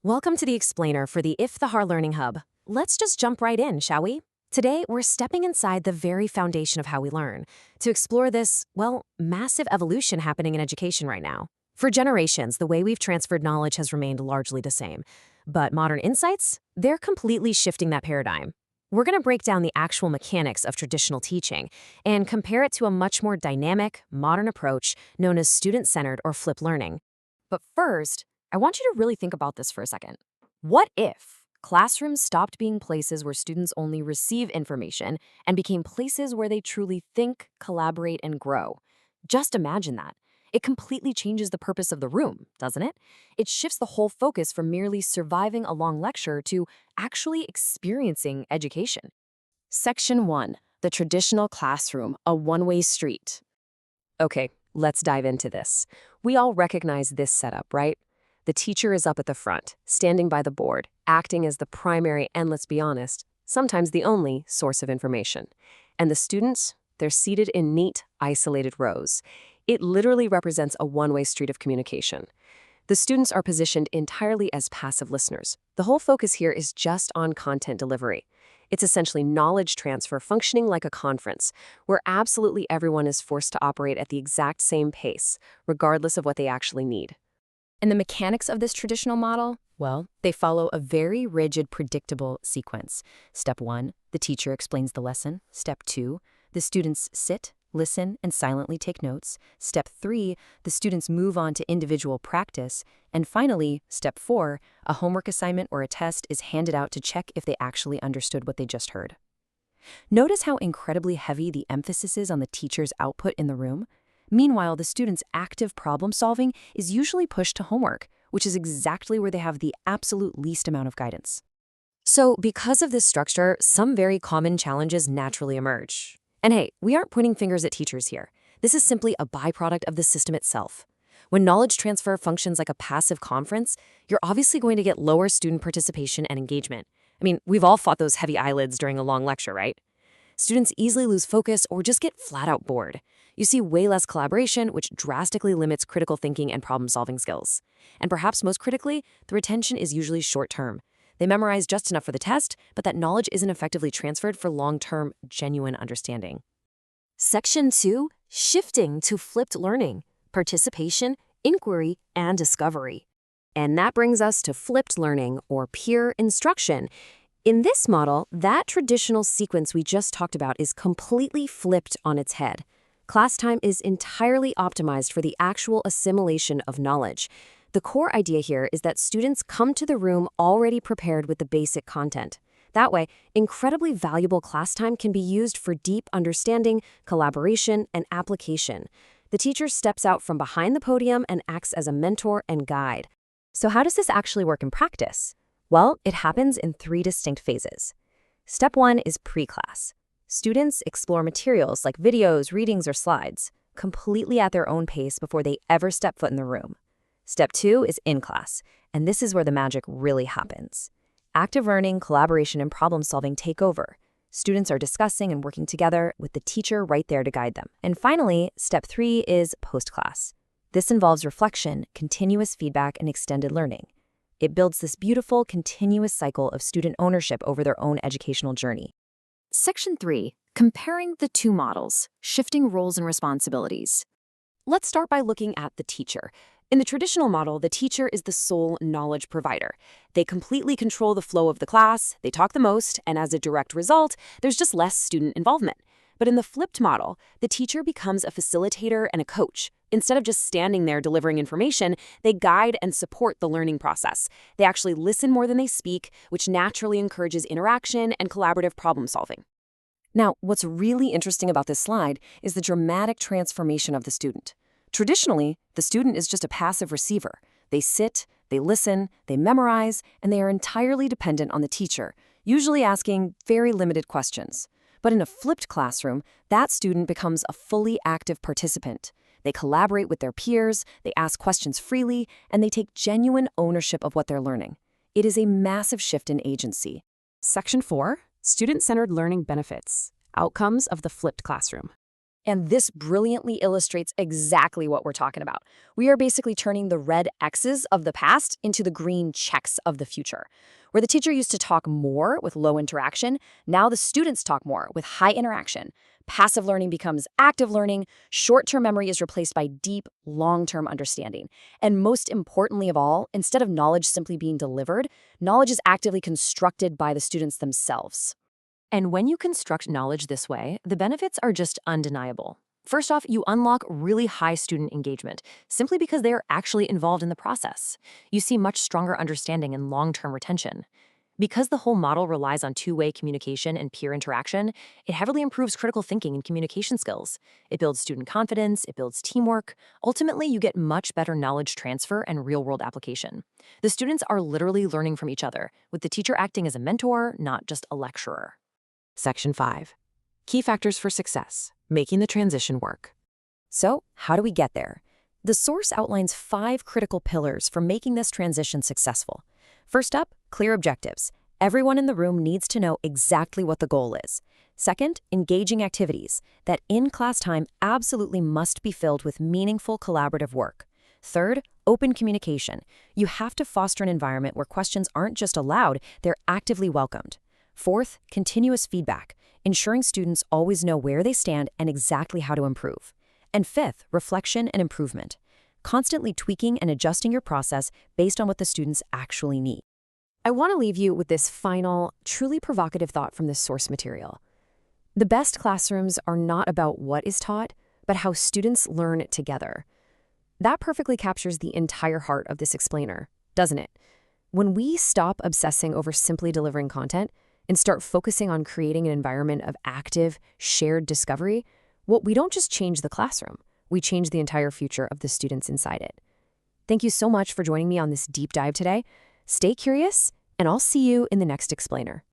Welcome to the explainer for the Ifthahar Learning Hub. Let's just jump right in, shall we? Today, we're stepping inside the very foundation of how we learn to explore this, well, massive evolution happening in education right now. For generations, the way we've transferred knowledge has remained largely the same. But modern insights, they're completely shifting that paradigm. We're going to break down the actual mechanics of traditional teaching and compare it to a much more dynamic, modern approach known as student-centered or flipped learning. But first, I want you to really think about this for a second. What if classrooms stopped being places where students only receive information and became places where they truly think, collaborate, and grow? Just imagine that. It completely changes the purpose of the room, doesn't it? It shifts the whole focus from merely surviving a long lecture to actually experiencing education. Section 1. The traditional classroom, a one-way street. Okay, let's dive into this. We all recognize this setup, right? The teacher is up at the front, standing by the board, acting as the primary and, let's be honest, sometimes the only source of information. And the students, they're seated in neat, isolated rows. It literally represents a one-way street of communication. The students are positioned entirely as passive listeners. The whole focus here is just on content delivery. It's essentially knowledge transfer functioning like a conference, where absolutely everyone is forced to operate at the exact same pace, regardless of what they actually need. And the mechanics of this traditional model? Well, they follow a very rigid, predictable sequence. Step 1, the teacher explains the lesson. Step 2, the students sit, listen, and silently take notes. Step 3, the students move on to individual practice. And finally, Step 4, a homework assignment or a test is handed out to check if they actually understood what they just heard. Notice how incredibly heavy the emphasis is on the teacher's output in the room? Meanwhile, the student's active problem solving is usually pushed to homework, which is exactly where they have the absolute least amount of guidance. So, because of this structure, some very common challenges naturally emerge. And hey, we aren't pointing fingers at teachers here. This is simply a byproduct of the system itself. When knowledge transfer functions like a passive conference, you're obviously going to get lower student participation and engagement. I mean, we've all fought those heavy eyelids during a long lecture, right? Students easily lose focus or just get flat out bored. You see way less collaboration, which drastically limits critical thinking and problem-solving skills. And perhaps most critically, the retention is usually short-term. They memorize just enough for the test, but that knowledge isn't effectively transferred for long-term, genuine understanding. Section 2, shifting to flipped learning, participation, inquiry, and discovery. And that brings us to flipped learning, or peer instruction. In this model, that traditional sequence we just talked about is completely flipped on its head. Class time is entirely optimized for the actual assimilation of knowledge. The core idea here is that students come to the room already prepared with the basic content. That way, incredibly valuable class time can be used for deep understanding, collaboration, and application. The teacher steps out from behind the podium and acts as a mentor and guide. So how does this actually work in practice? Well, it happens in 3 distinct phases. Step 1 is pre-class. Students explore materials like videos, readings, or slides, completely at their own pace before they ever step foot in the room. Step 2 is in class, and this is where the magic really happens. Active learning, collaboration, and problem-solving take over. Students are discussing and working together with the teacher right there to guide them. And finally, Step 3 is post-class. This involves reflection, continuous feedback, and extended learning. It builds this beautiful, continuous cycle of student ownership over their own educational journey. Section 3. Comparing the two models, shifting roles and responsibilities. Let's start by looking at the teacher. In the traditional model, the teacher is the sole knowledge provider. They completely control the flow of the class, they talk the most, and as a direct result, there's just less student involvement. But in the flipped model, the teacher becomes a facilitator and a coach. Instead of just standing there delivering information, they guide and support the learning process. They actually listen more than they speak, which naturally encourages interaction and collaborative problem solving. Now, what's really interesting about this slide is the dramatic transformation of the student. Traditionally, the student is just a passive receiver. They sit, they listen, they memorize, and they are entirely dependent on the teacher, usually asking very limited questions. But in a flipped classroom, that student becomes a fully active participant. They collaborate with their peers, they ask questions freely, and they take genuine ownership of what they're learning. It is a massive shift in agency. Section 4, Student-Centered Learning Benefits, Outcomes of the Flipped Classroom. And this brilliantly illustrates exactly what we're talking about. We are basically turning the red X's of the past into the green checks of the future. Where the teacher used to talk more with low interaction, now the students talk more with high interaction. Passive learning becomes active learning, short-term memory is replaced by deep, long-term understanding. And most importantly of all, instead of knowledge simply being delivered, knowledge is actively constructed by the students themselves. And when you construct knowledge this way, the benefits are just undeniable. First off, you unlock really high student engagement simply because they are actually involved in the process. You see much stronger understanding and long-term retention. Because the whole model relies on two-way communication and peer interaction, it heavily improves critical thinking and communication skills. It builds student confidence, it builds teamwork. Ultimately, you get much better knowledge transfer and real-world application. The students are literally learning from each other, with the teacher acting as a mentor, not just a lecturer. Section 5. Key factors for success, making the transition work. So, how do we get there? The source outlines 5 critical pillars for making this transition successful. First up, clear objectives. Everyone in the room needs to know exactly what the goal is. Second, engaging activities. That in-class time absolutely must be filled with meaningful collaborative work. Third, open communication. You have to foster an environment where questions aren't just allowed, they're actively welcomed. Fourth, continuous feedback, ensuring students always know where they stand and exactly how to improve. And fifth, reflection and improvement, constantly tweaking and adjusting your process based on what the students actually need. I want to leave you with this final, truly provocative thought from this source material. The best classrooms are not about what is taught, but how students learn together. That perfectly captures the entire heart of this explainer, doesn't it? When we stop obsessing over simply delivering content, and start focusing on creating an environment of active, shared discovery, well, we don't just change the classroom, we change the entire future of the students inside it. Thank you so much for joining me on this deep dive today. Stay curious, and I'll see you in the next explainer.